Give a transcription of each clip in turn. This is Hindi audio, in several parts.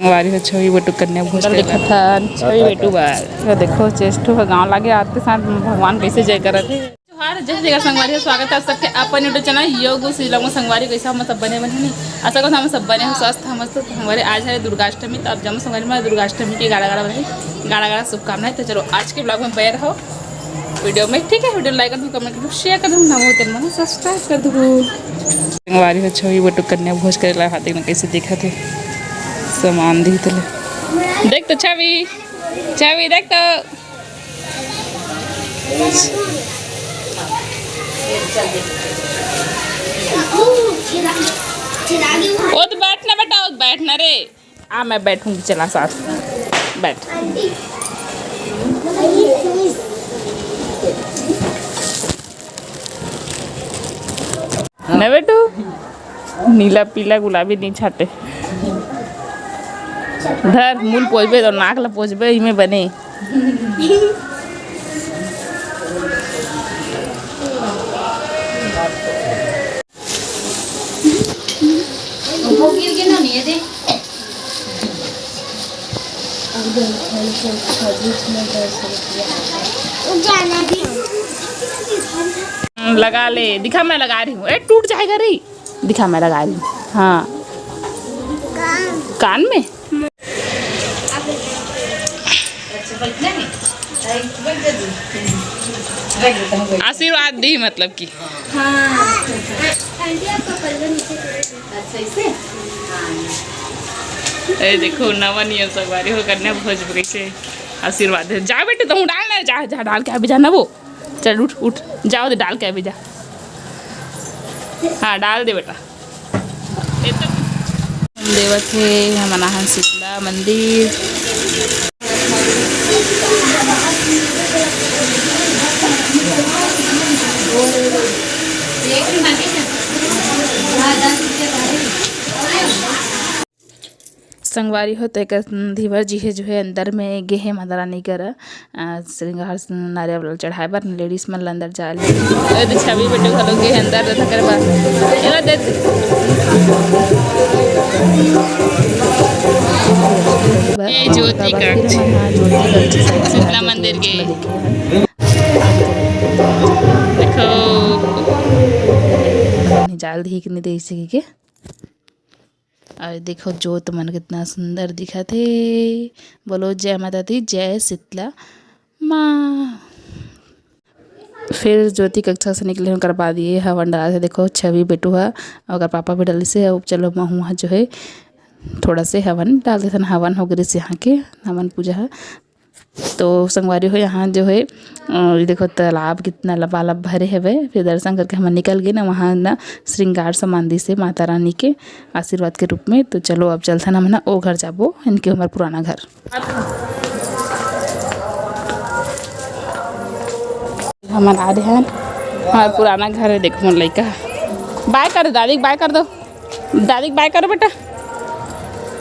वारी हो छवि बेटू कन्या भोज देखा था छवि बेटू बार देखो चेस्ट गाँव लागे आते साथ भगवान कैसे जय कर थे जोहार जय जगह संगवारी स्वागत है सबके अपन यूट्यूब चैनल योग श्रीलंग संगवारी कैसा हम सब बने नहीं आशा करता हम सब बने हो स्वस्थ हम हमारे आज है दुर्गाष्टमी तो अब जम संगवारी में दुर्गाष्टमी की गाड़ा बने गाड़ा शुभकामनाएं। तो चलो आज के ब्लॉग में बने रहो वीडियो में, ठीक है। वीडियो लाइक कर दो, कमेंट कर दो, शेयर कर दो, ना हो तो मन सब्सक्राइब कर दो। संगवारी हो छवि बेटू कन्या भोज करेला हाथ में कैसे दिखा थे सामान दी तो देख तो छवि छवि देख तो वो तो बैठना बेटा वो बैठना रे आ मैं बैठूंगी चला साथ बैठ न बेटू नीला पीला गुलाबी नहीं छाटे धर मूल पोजबे और नाक ला पोजबे इमे बने लगा ले दिखा मैं लगा रही हूँ टूट जाएगा रे दिखा मैं लगा रही हूँ हाँ कान में आशीर्वाद दी मतलब कि देखो नवा नियम संगवारी हो कन्या भोज कैसे आशीर्वाद है। जा बेटे तुम डालना जा जा डाल के अभी जाना वो चल उठ उठ जाओ दे डाल के अभी जा हाँ डाल दे बेटा। देवत है हमारा शीतला मंदिर संगवारी हो तो एक धीवर जी है जो है अंदर में गे है माता रानी कर श्रृंगार नारियल वाला चढ़ाए बार लेडीज मन अंदर जा ले छवि बेटे घलो गे अंदर रथा कर बा एला दे ये ज्योति कक्ष शीतला मंदिर के देखो जाल दी नहीं दे सके के और देखो जोत मन कितना सुंदर दिखा थे। बोलो जय माता दी जय शीतला माँ। फिर ज्योति कक्षा से निकले हम करवा दिए हवन डाला थे। देखो छवि बेटू है अगर पापा भी डाली से अब चलो वहाँ जो है थोड़ा से हवन डाल देते हवन हो गई यहाँ के हवन पूजा है। तो संगवारी हो यहाँ जो है देखो तालाब कितना लबालब भरे है वे। फिर दर्शन करके हम निकल गए ना वहाँ ना श्रृंगार समाधि से माता रानी के आशीर्वाद के रूप में। तो चलो अब चलता ना मना ओ घर जाबो इनके हमारा पुराना घर हमारा आ रहे हैं हमारा पुराना घर है। देखो मन लड़का बाय कर दो दादी बाय कर दो दादी बाय करो बेटा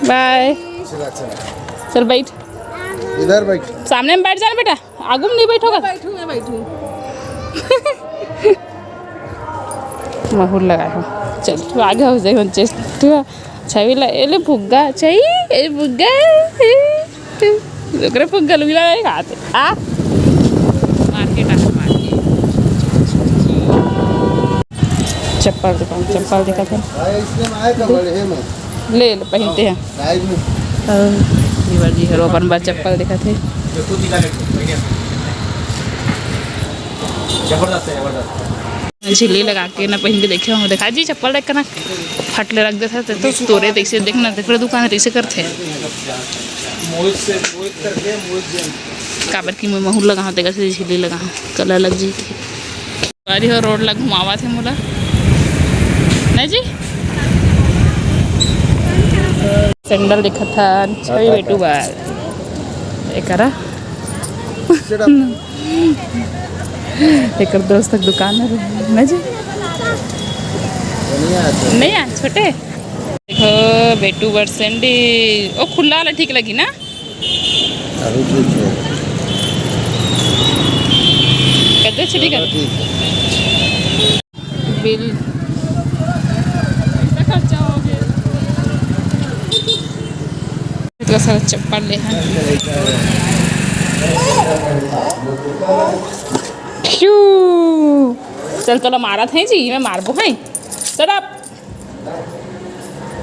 बाय चल बैठ इधर बैठ सामने में बैठ जाना बेटा आगू में नहीं बैठोगा बैठूँ माहौल लगा हूँ चल तू आगे हो जाए चेस्ट छवि ला एले फुग्गा चाहिए ए फुग्गा ओकरे फुग्गा लुला हाथ आ मार्केट आ मार्केट चप्पल दुकान चप्पल देखा था ले ले पहनते हैं दीवर जी है रोपन बार चप्पल देखा थे झिल्ली लगा के ना पहन के देखे हो देखा जी चप्पल देख कर ना फटले रख देते थे तो तोरे तैसे देखना देख रहे दुकान तैसे करते काबर की मैं महूर लगा होते कैसे झिल्ली लगा कलर लग जी बारी हो रोड लग घुमावा थे मोला नहीं जी सैंडल देखा था छवि बेटू बार एक एक दोस्त तक दुकान है ना जी नहीं आ छोटे देखो बेटू बार सैंडल ओ खुला वाला ठीक लगी ना कहते छिड़ी कर बिल इतना सारा चप्पल ले हैं। चल चलो मारा थे जी, मैं मारबो है। चल आप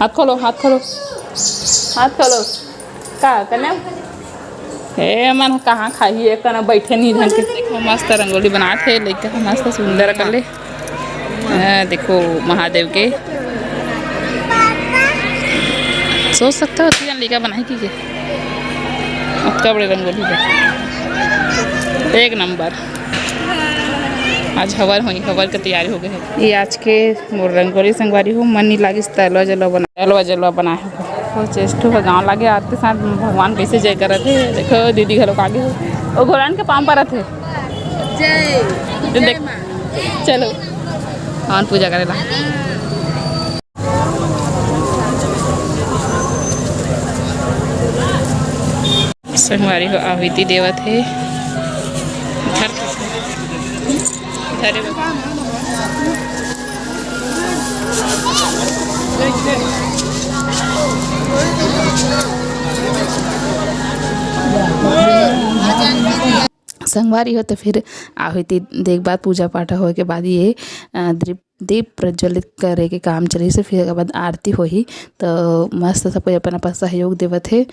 हाथ खोलो, हाथ खोलो, हाथ खोलो। का करना हे मन कहाँ खाई एक तना बैठे नहीं ढंग के। देखो मस्त रंगोली बनाते लेके मस्त सुंदर कर ले। देखो महादेव के सोच सकते हो तीन लेकर बनाई कीजिए उतना बड़े रंगोली का एक नंबर। आज हवर हुई, हवर की तैयारी हो गई है। ये आज के मोर रंगोली संगवारी हो मन नहीं लागिस तलवा जलवा बनाए हो चेस्ट हो गाँव लागे आते साथ भगवान कैसे जय कर थे। देखो दीदी घरों आगे हो वो घोड़ान के पाँव पर थे देख। चलो हवन पूजा करेला। संगवारी हो आहुति देवत है घर संगवारी हो तो फिर आहुति देख बाद पूजा पाठ हो के बाद ये दीप प्रज्वलित करे के काम चली से फिर के बाद आरती होही। तो मस्त सब कोई अपन अपन सहयोग देवत है।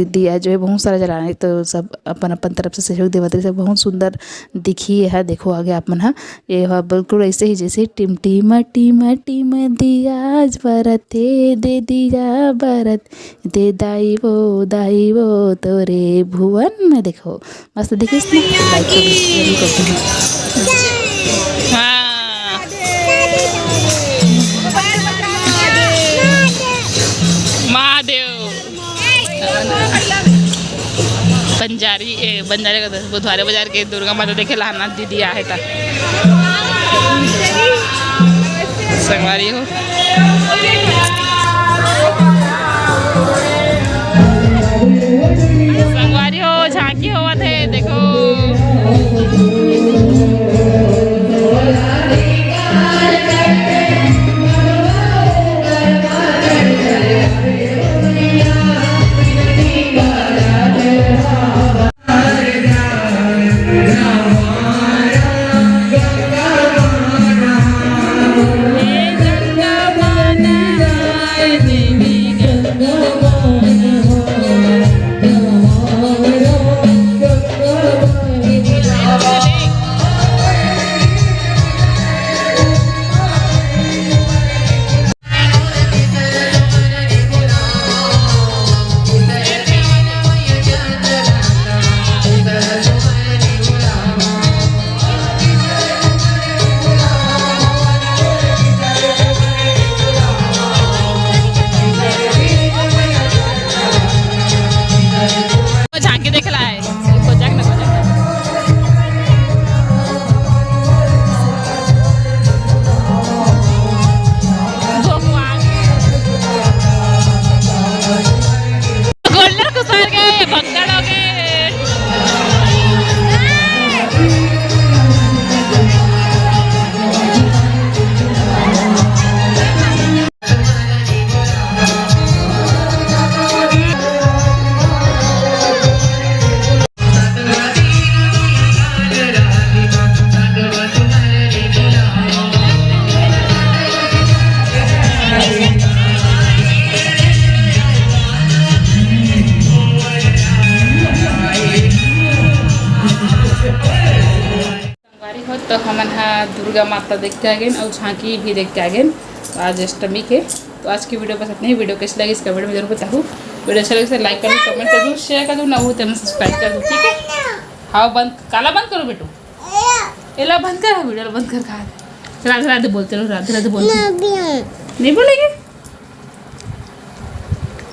दिया जो है बहुत सारा जलाने तो सब अपन अपन तरफ से सहयोग देवत है। सब बहुत सुंदर दिखी है। देखो आगे आप मन हा ये बिल्कुल ऐसे ही जैसे टिम टिम टिम टिम दिया बरते दे दिया बरत दे दाई वो तोरे भुवन में। देखो मस्त देखिए लाइक महादेव बंजारे का बुधवारे बाजार के दुर्गा माता देखे लाना दीदी आहे था संगवारी हो। संगवारी हो झांकी होवत है देखो। तो हमन दुर्गा माता देख के आ गए और झांकी भी देख के आ गए आज अष्टमी के। तो आज की वीडियो बस इतनी ही। वीडियो कैसी लगी इस कमेंट में जरूर बताऊँ। वीडियो अच्छा लगे तो लाइक कर दो, कमेंट कर दो, शेयर कर दो, ना हो तो सब्सक्राइब कर दो। ठीक है हाँ बंद काला बंद करो बेटू एला बंद कर वीडियो बंद कर खा राधे राधे बोलते रहो राधे राधे बोलते नहीं बोलेंगे।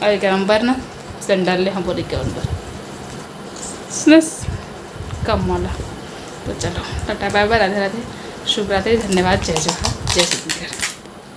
अरे क्या नंबर ना संडल ले हम बोले क्या नंबर कम वाला। तो चलो tata bye bye Radhe Radhe शुभ रात्रि धन्यवाद जय जोहार जय श्री।